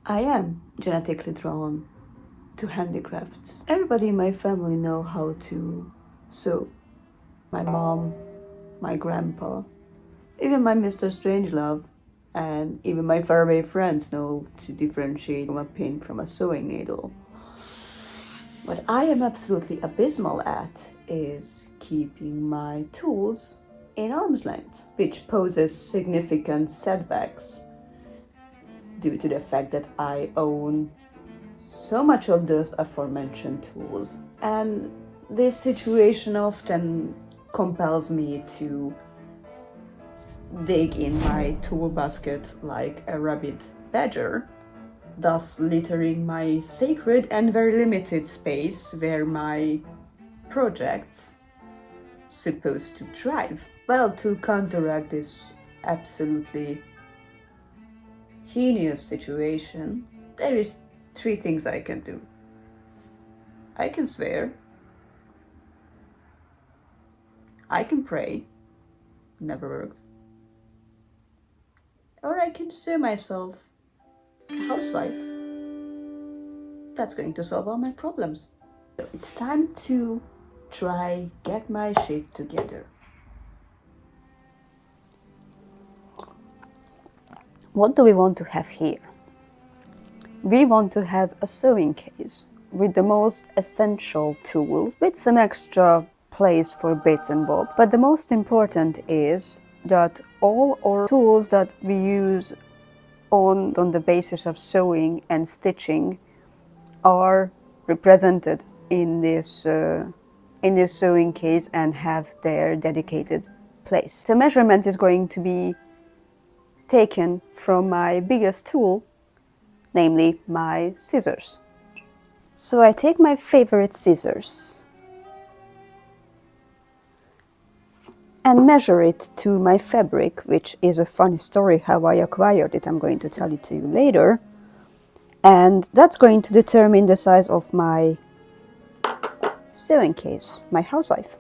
I am genetically drawn to handicrafts. Everybody in my family know how to sew. My mom, my grandpa, even my Mr. Strangelove, and even my faraway friends know to differentiate a pin from a sewing needle. What I am absolutely abysmal at is keeping my tools in arm's length, which poses significant setbacks due to the fact that I own so much of those aforementioned tools. And this situation often compels me to dig in my tool basket like a rabid badger, thus littering my sacred and very limited space where my projects supposed to thrive. Well, to counteract this absolutely heinous situation, there is 3 things I can do. I can swear, I can pray, never worked, or I can sue myself a housewife. That's going to solve all my problems. So it's time to try get my shit together. What do we want to have here? We want to have a sewing case with the most essential tools, with some extra place for bits and bobs. But the most important is that all our tools that we use on the basis of sewing and stitching are represented in this sewing case and have their dedicated place. The measurement is going to be taken from my biggest tool, namely my scissors. So I take my favorite scissors and measure it to my fabric, which is a funny story how I acquired it. I'm going to tell it to you later. And that's going to determine the size of my sewing case, my housewife.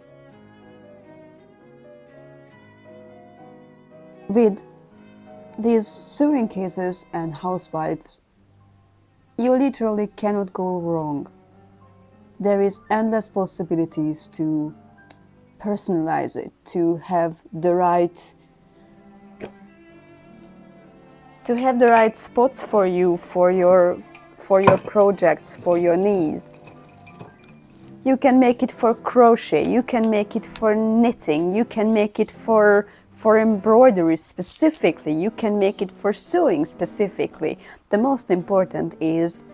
With these sewing cases and housewives, you literally cannot go wrong. There is endless possibilities to personalize it, to have the right spots for you, for your projects, for your needs. You can make it for crochet, you can make it for knitting, you can make it for embroidery specifically, you can make it for sewing specifically. The most important is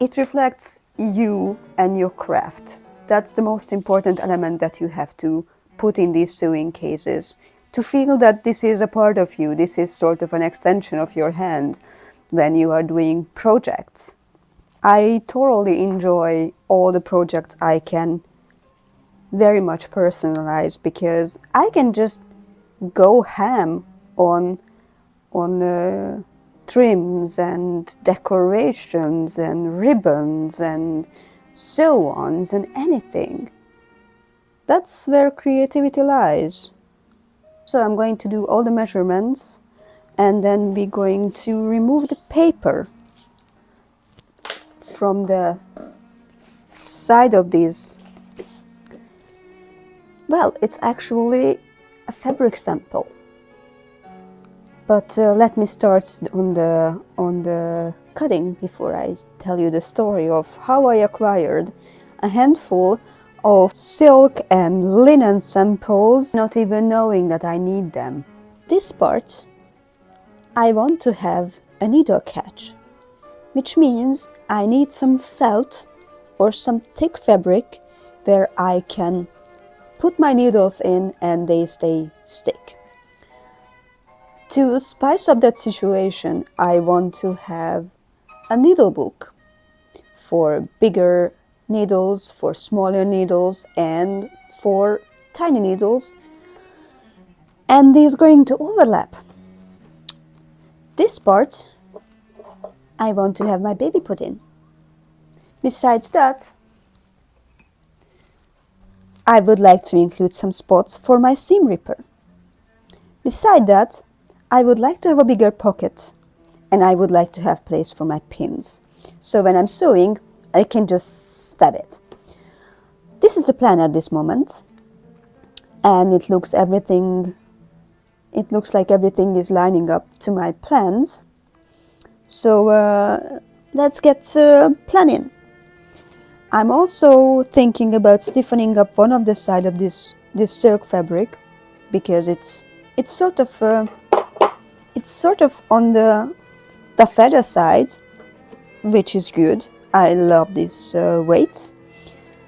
it reflects you and your craft. That's the most important element that you have to put in these sewing cases, to feel that this is a part of you, this is sort of an extension of your hand when you are doing projects. I thoroughly enjoy all the projects I can very much personalize, because I can just go ham on trims and decorations and ribbons and sew-ons and anything. That's where creativity lies. So I'm going to do all the measurements, and then we're going to remove the paper from the side of these. Well, it's actually a fabric sample. But let me start on the cutting before I tell you the story of how I acquired a handful of silk and linen samples, not even knowing that I need them. This part, I want to have a needle catch, which means I need some felt or some thick fabric where I can put my needles in and they stick. To spice up that situation, I want to have a needle book for bigger needles, for smaller needles, and for tiny needles. And these going to overlap. This part, I want to have my baby put in. Besides that, I would like to include some spots for my seam ripper. Beside that, I would like to have a bigger pocket and I would like to have place for my pins. So when I'm sewing, I can just stab it. This is the plan at this moment, and it looks like everything is lining up to my plans. So let's get planning. I'm also thinking about stiffening up one of the side of this silk fabric, because it's sort of on the feather side, which is good. I love these weights,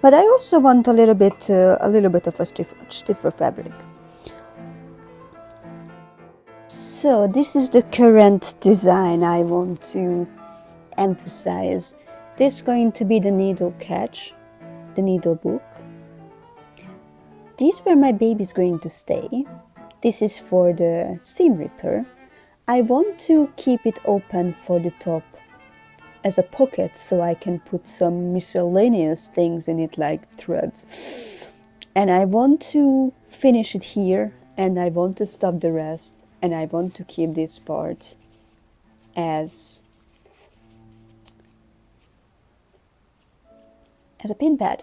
but I also want a little bit of a stiffer fabric. So this is the current design I want to emphasize. This is going to be the needle catch, the needle book. These where my baby's going to stay. This is for the seam ripper. I want to keep it open for the top as a pocket, so I can put some miscellaneous things in it, like threads. And I want to finish it here, and I want to stop the rest, and I want to keep this part as a pin pad.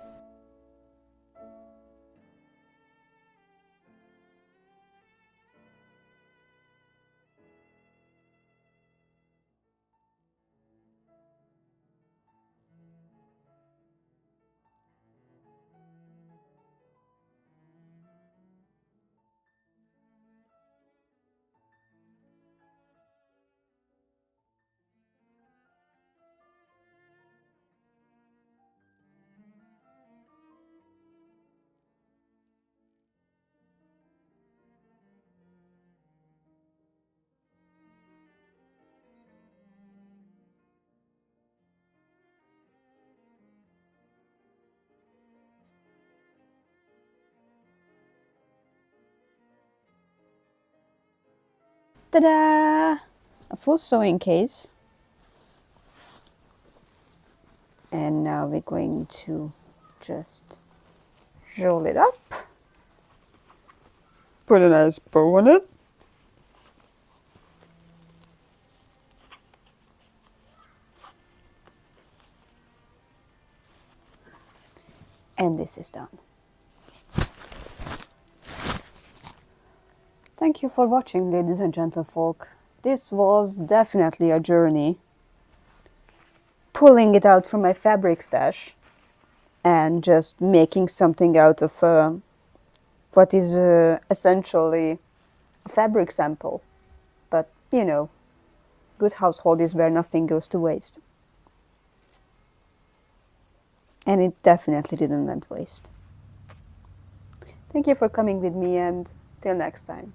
Ta-da! A full sewing case. And now we're going to just roll it up. Put a nice bow on it. And this is done. Thank you for watching, ladies and gentlefolk. This was definitely a journey. Pulling it out from my fabric stash and just making something out of what is essentially a fabric sample. But, you know, good household is where nothing goes to waste. And it definitely didn't went waste. Thank you for coming with me, and till next time.